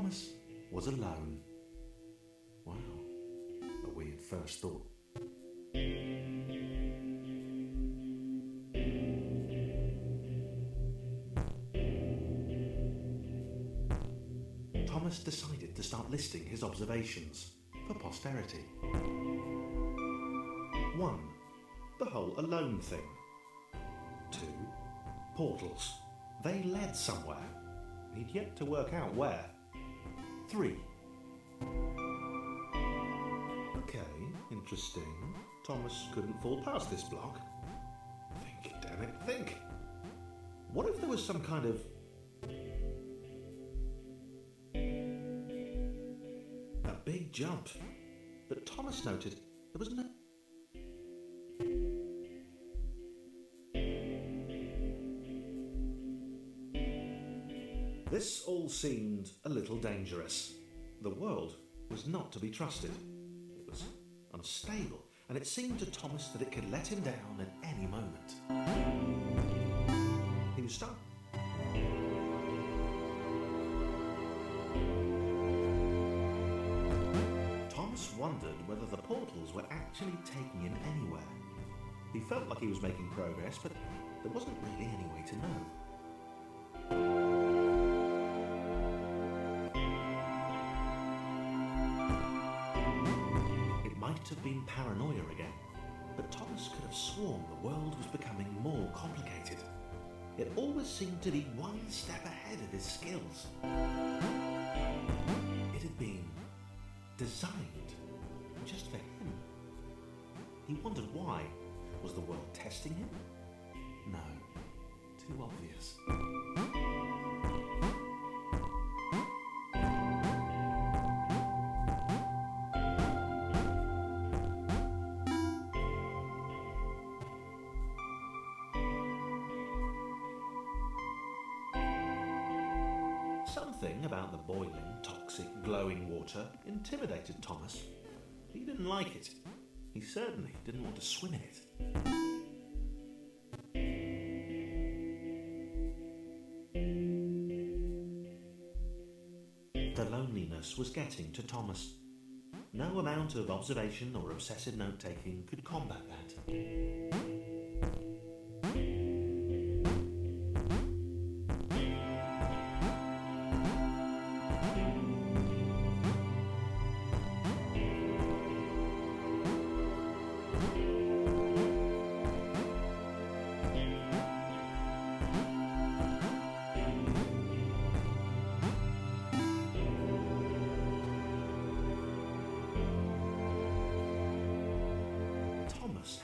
Thomas was alone. Wow, a weird first thought. Thomas decided to start listing his observations for posterity. 1. The whole alone thing. 2. Portals. They led somewhere. He'd yet to work out where. 3. Okay, interesting. Thomas couldn't fall past this block. Think, damn it, think. What if there was some kind of... a big jump? But Thomas noted there was no... This all seemed a little dangerous. The world was not to be trusted. It was unstable, and it seemed to Thomas that it could let him down at any moment. He was stuck. Thomas wondered whether the portals were actually taking him anywhere. He felt like he was making progress, but there wasn't really any way to know. Might have been paranoia again, but Thomas could have sworn the world was becoming more complicated. It always seemed to be one step ahead of his skills. It had been designed just for him. He wondered why. Was the world testing him? No, too obvious. Something about the boiling, toxic, glowing water intimidated Thomas. He didn't like it. He certainly didn't want to swim in it. The loneliness was getting to Thomas. No amount of observation or obsessive note-taking could combat that.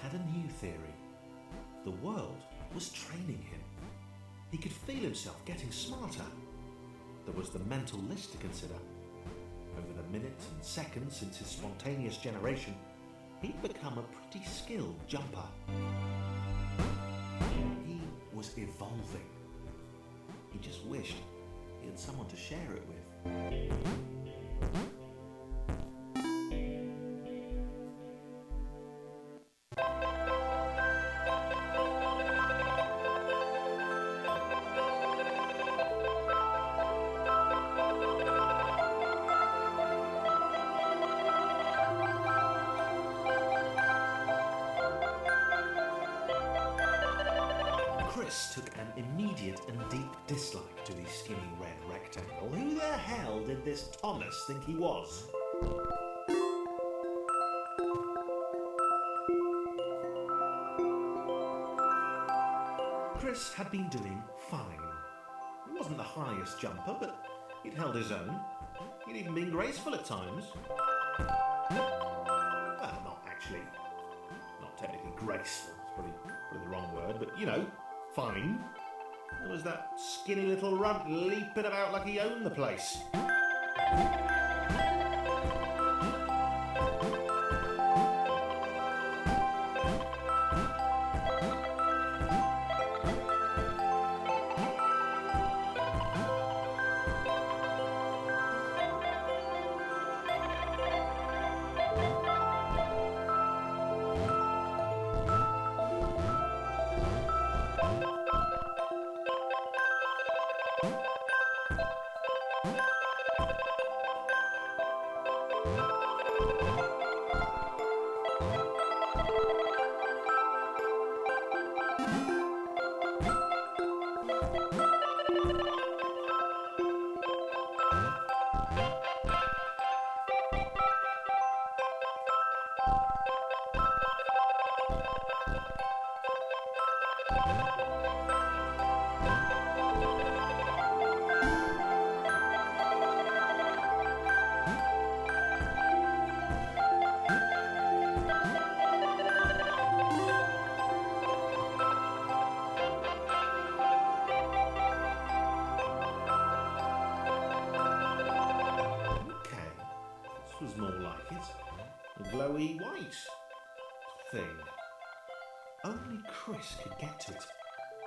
Had a new theory. The world was training him. He could feel himself getting smarter. There was the mental list to consider. Over the minutes and seconds since his spontaneous generation, he'd become a pretty skilled jumper. He was evolving. He just wished he had someone to share it with. Chris took an immediate and deep dislike to the skinny red rectangle. Who the hell did this Thomas think he was? Chris had been doing fine. He wasn't the highest jumper, but he'd held his own. He'd even been graceful at times. Well, not technically graceful. It's probably the wrong word, but you know, fine. There was that skinny little runt leaping about like he owned the place. thing. Only Chris could get to it,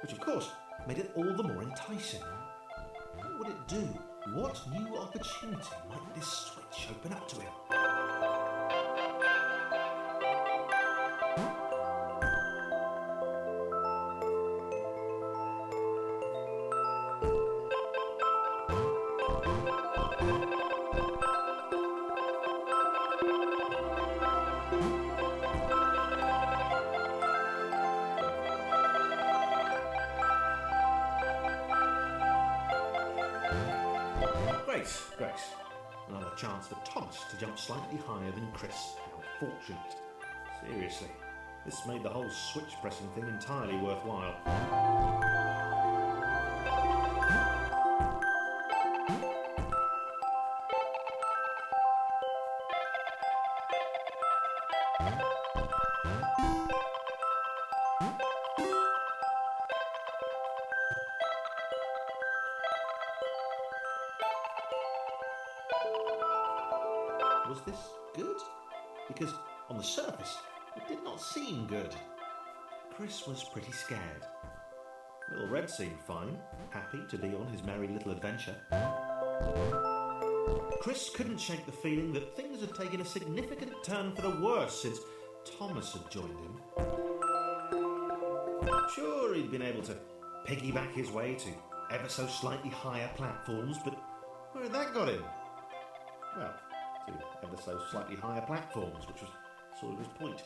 which of course made it all the more enticing. What would it do? What new opportunity might this switch open up to him? Grace. Another chance for Thomas to jump slightly higher than Chris. How fortunate. Seriously, this made the whole switch pressing thing entirely worthwhile. Was this good? Because on the surface, it did not seem good. Chris was pretty scared. Little Red seemed fine, happy to be on his merry little adventure. Chris couldn't shake the feeling that things had taken a significant turn for the worse since Thomas had joined him. Sure, he'd been able to piggyback his way to ever so slightly higher platforms, but where had that got him? Well, to ever so slightly higher platforms, which was sort of his point.